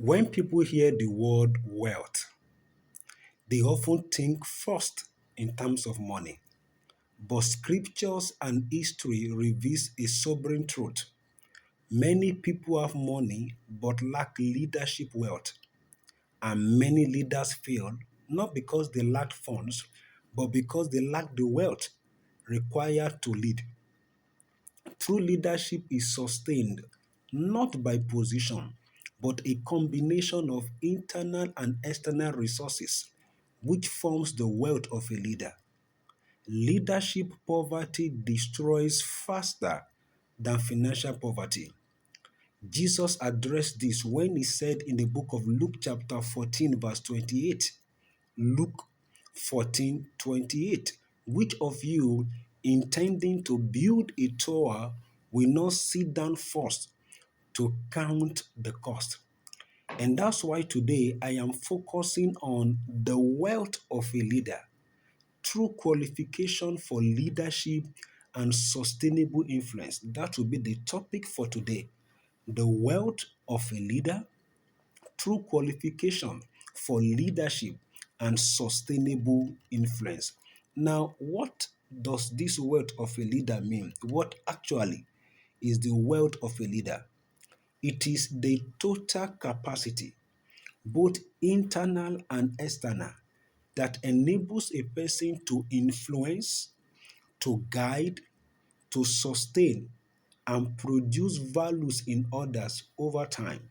When people hear the word wealth, they often think first in terms of money. But scriptures and history reveals a sobering truth. Many people have money but lack leadership wealth, and many leaders fail not because they lack funds, but because they lack the wealth required to lead. True leadership is sustained not by position, but a combination of internal and external resources, which forms the wealth of a leader. Leadership poverty destroys faster than financial poverty. Jesus addressed this when he said in the book of Luke, chapter 14, verse 28. Luke 14:28. Which of you, intending to build a tower, will not sit down first to count the cost? And that's why today I am focusing on the wealth of a leader, true qualification for leadership and sustainable influence. That will be the topic for today. The wealth of a leader, true qualification for leadership and sustainable influence. Now, what does this wealth of a leader mean? What actually is the wealth of a leader? It is the total capacity, both internal and external, that enables a person to influence, to guide, to sustain, and produce values in others over time.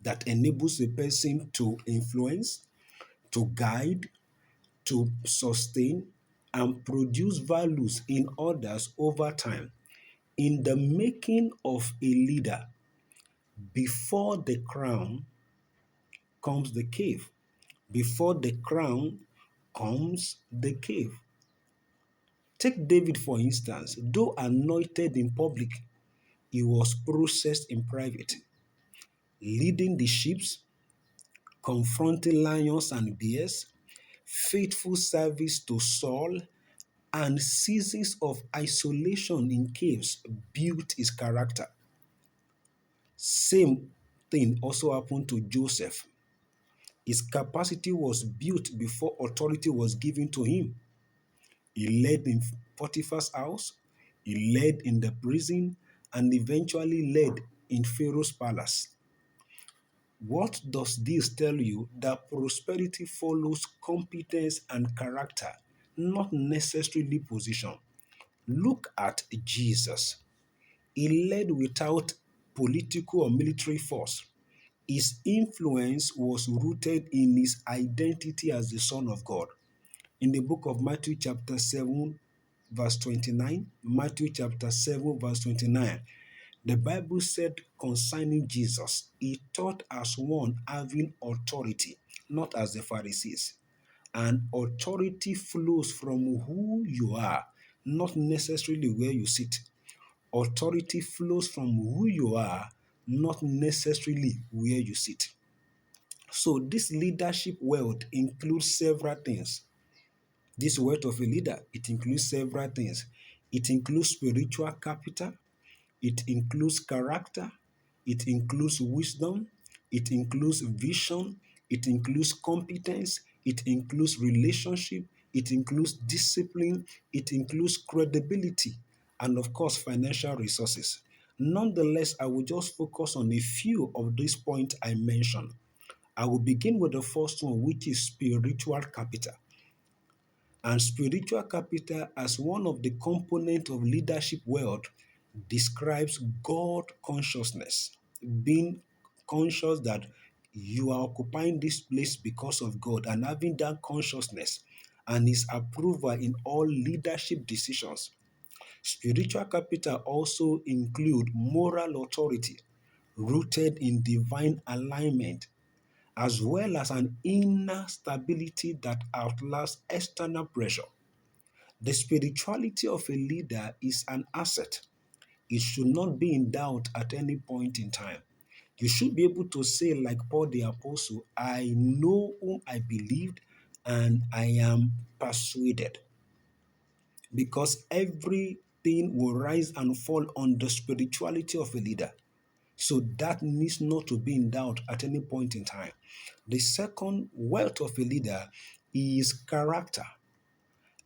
That enables a person to influence, to guide, to sustain, and produce values in others over time. In the making of a leader, before the crown comes the cave. Before the crown comes the cave. Take David, for instance. Though anointed in public, he was processed in private, leading the sheep, confronting lions and bears, faithful service to Saul, and seasons of isolation in caves built his character. Same thing also happened to Joseph. His capacity was built before authority was given to him. He led in Potiphar's house, he led in the prison, and eventually led in Pharaoh's palace. What does this tell you? That prosperity follows competence and character, not necessarily position. Look at Jesus. He led without political or military force. His influence was rooted in his identity as the Son of God. In the book of Matthew, chapter 7, verse 29, Matthew chapter 7, verse 29, the Bible said concerning Jesus, he taught as one having authority, not as the Pharisees. And authority flows from who you are, not necessarily where you sit. Authority flows from who you are, not necessarily where you sit. So this leadership wealth includes several things. This wealth of a leader, it includes several things. It includes spiritual capital, it includes character, it includes wisdom, it includes vision, it includes competence, it includes relationship, it includes discipline, it includes credibility, and of course, financial resources. Nonetheless, I will just focus on a few of these points I mentioned. I will begin with the first one, which is spiritual capital. And spiritual capital, as one of the components of leadership wealth, describes God consciousness, being conscious that you are occupying this place because of God and having that consciousness and His approval in all leadership decisions. Spiritual capital also include moral authority rooted in divine alignment, as well as an inner stability that outlasts external pressure. The spirituality of a leader is an asset. It should not be in doubt at any point in time. You should be able to say, like Paul the Apostle, I know whom I believed and I am persuaded. Because everything will rise and fall on the spirituality of a leader. So that needs not to be in doubt at any point in time. The second wealth of a leader is character.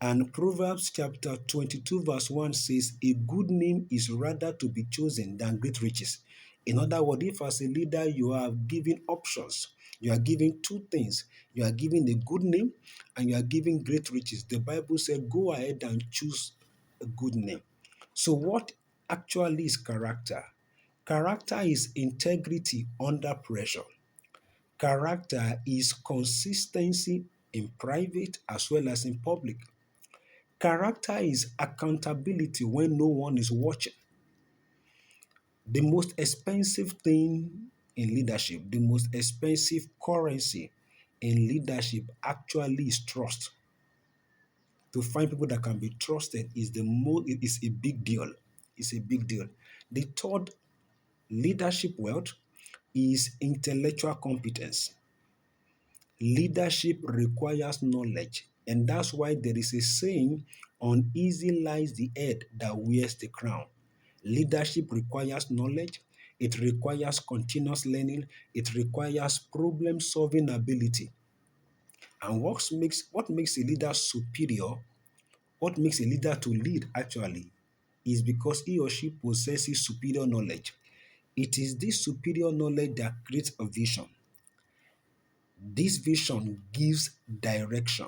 And Proverbs chapter 22, verse 1 says, a good name is rather to be chosen than great riches. In other words, if as a leader you are giving options, you are giving two things. You are giving a good name and you are giving great riches. The Bible said, go ahead and choose a good name. So, what actually is character? Character is integrity under pressure. Character is consistency in private as well as in public. Character is accountability when no one is watching. The most expensive thing in leadership, the most expensive currency in leadership actually is trust. To find people that can be trusted is is a big deal. It's a big deal. The third leadership wealth is intellectual competence. Leadership requires knowledge, and that's why there is a saying, uneasy lies the head that wears the crown. Leadership requires knowledge, it requires continuous learning, it requires problem solving ability. And what makes a leader superior, what makes a leader to lead actually, is because he or she possesses superior knowledge. It is this superior knowledge that creates a vision. This vision gives direction.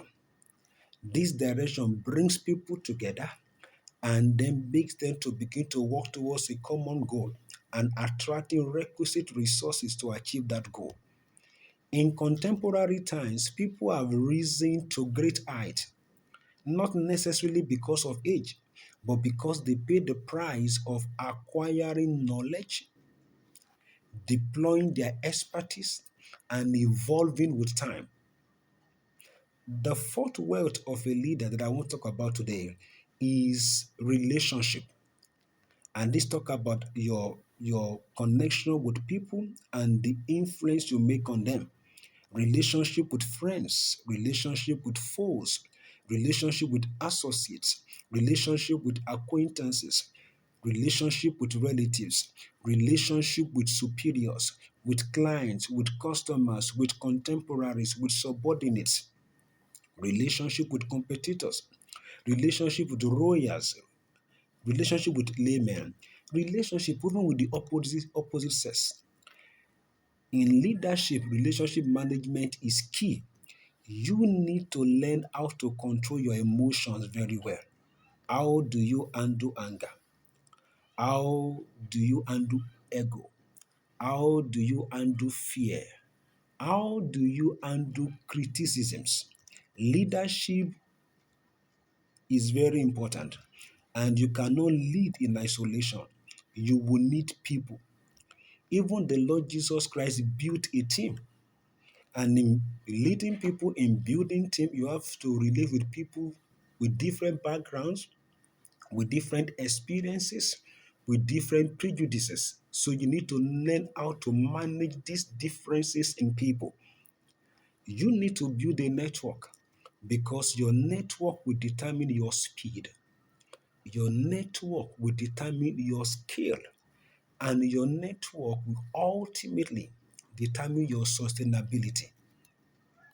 This direction brings people together and then makes them to begin to work towards a common goal and attracting requisite resources to achieve that goal. In contemporary times, people have risen to great height, not necessarily because of age, but because they paid the price of acquiring knowledge, deploying their expertise, and evolving with time. The fourth wealth of a leader that I want to talk about today is relationship. And this talk about your connection with people and the influence you make on them. Relationship with friends, relationship with foes, relationship with associates, relationship with acquaintances, relationship with relatives, relationship with superiors, with clients, with customers, with contemporaries, with subordinates, relationship with competitors, relationship with royals, relationship with laymen, relationship even with the opposite sex. In leadership, relationship management is key. You need to learn how to control your emotions very well. How do you handle anger? How do you handle ego? How do you handle fear? How do you handle criticisms? Leadership is very important, and you cannot lead in isolation. You will need people. Even the Lord Jesus Christ built a team. And in leading people in building team, you have to relate with people with different backgrounds, with different experiences, with different prejudices. So you need to learn how to manage these differences in people. You need to build a network because your network will determine your speed. Your network will determine your skill, and your network will ultimately determine your sustainability.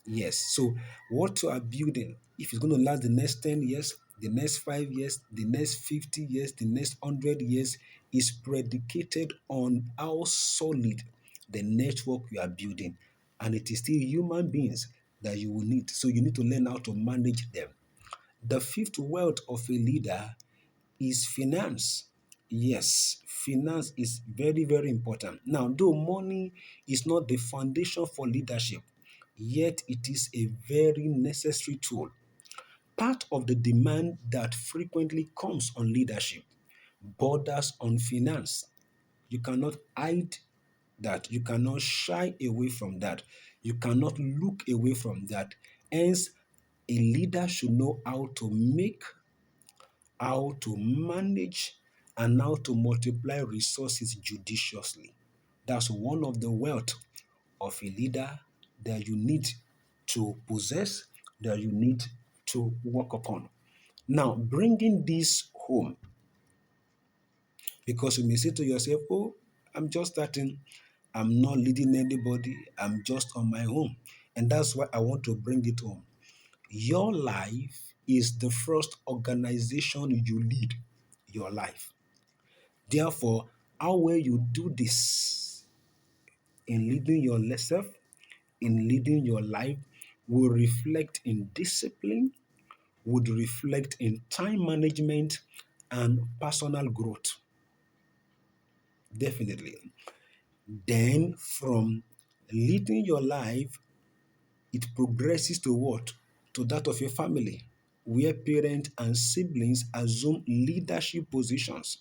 Yes. So what you are building, if it's going to last the next 10 years, the next 5 years, the next 50 years, the next 100 years, is predicated on how solid the network you are building. And it is still human beings that you will need. So you need to learn how to manage them. The fifth wealth of a leader is finance. Yes, finance is very, very important. Now, though money is not the foundation for leadership, yet it is a very necessary tool. Part of the demand that frequently comes on leadership borders on finance. You cannot hide that. You cannot shy away from that. You cannot look away from that. Hence, a leader should know how to make, how to manage, and how to multiply resources judiciously. That's one of the wealth of a leader that you need to possess, that you need to work upon. Now, bringing this home, because you may say to yourself, oh, I'm just starting. I'm not leading anybody. I'm just on my own. And that's why I want to bring it home. Your life is the first organization you lead. Your life. Therefore, how well you do this in leading yourself, in leading your life, will reflect in discipline, would reflect in time management and personal growth. Definitely. Then from leading your life, it progresses to what? To that of your family, where parents and siblings assume leadership positions.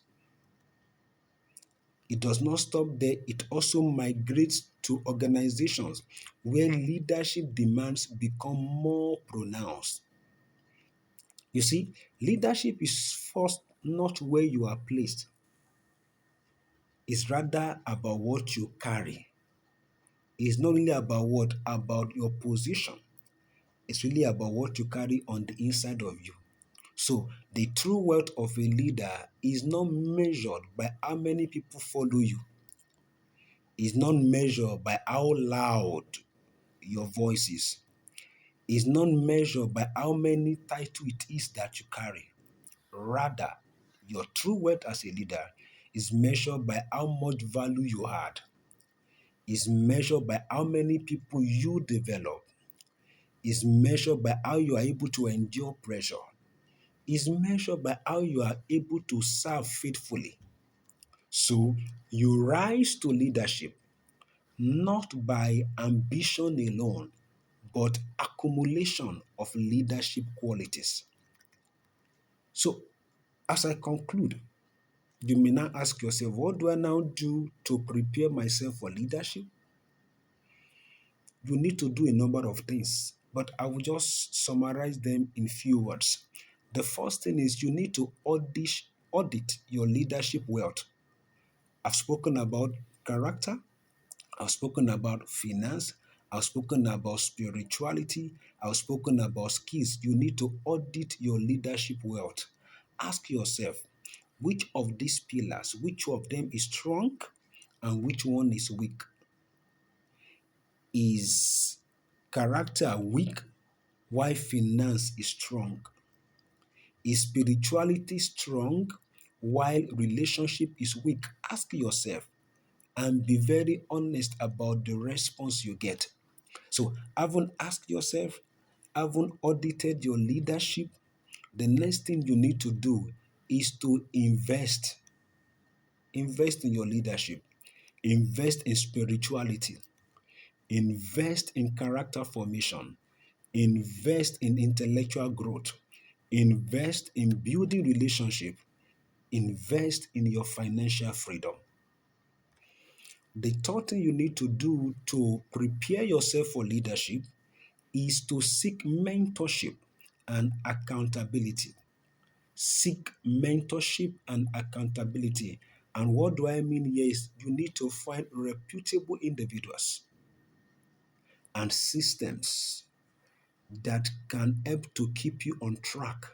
It does not stop there, it also migrates to organizations where leadership demands become more pronounced. You see, leadership is first not where you are placed, it's rather about what you carry. It's not really about what? About your position. It's really about what you carry on the inside of you. So, the true wealth of a leader is not measured by how many people follow you, it's not measured by how loud your voice is not measured by how many titles it is that you carry. Rather, your true worth as a leader is measured by how much value you add, is measured by how many people you develop, is measured by how you are able to endure pressure, is measured by how you are able to serve faithfully. So you rise to leadership not by ambition alone, but accumulation of leadership qualities. So as I conclude, you may now ask yourself, what do I now do to prepare myself for leadership? You need to do a number of things, but I will just summarize them in few words. The first thing is you need to audit your leadership wealth. I've spoken about character, I've spoken about finance, I've spoken about spirituality, I've spoken about skills. You need to audit your leadership wealth. Ask yourself, which of these pillars, which of them is strong and which one is weak? Is character weak while finance is strong? Is spirituality strong while relationship is weak? Ask yourself and be very honest about the response you get. So, having asked yourself, having audited your leadership, the next thing you need to do is to invest. Invest in your leadership. Invest in spirituality. Invest in character formation. Invest in intellectual growth. Invest in building relationship. Invest in your financial freedom. The third thing you need to do to prepare yourself for leadership is to seek mentorship and accountability. Seek mentorship and accountability. And what do I mean here is you need to find reputable individuals and systems that can help to keep you on track,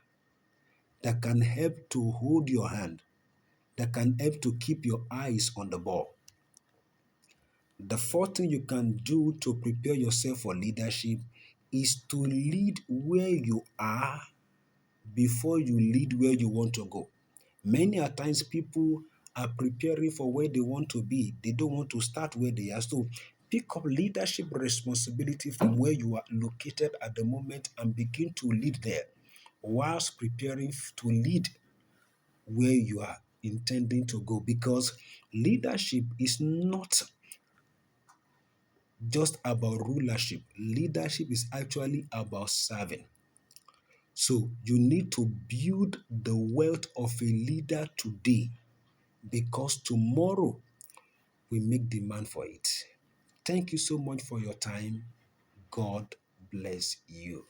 that can help to hold your hand, that can help to keep your eyes on the ball. The fourth thing you can do to prepare yourself for leadership is to lead where you are before you lead where you want to go. Many a times people are preparing for where they want to be. They don't want to start where they are. So pick up leadership responsibility from where you are located at the moment and begin to lead there whilst preparing to lead where you are intending to go. Because leadership is not just about rulership. Leadership is actually about serving. So you need to build the wealth of a leader today because tomorrow we make demand for it. Thank you so much for your time. God bless you.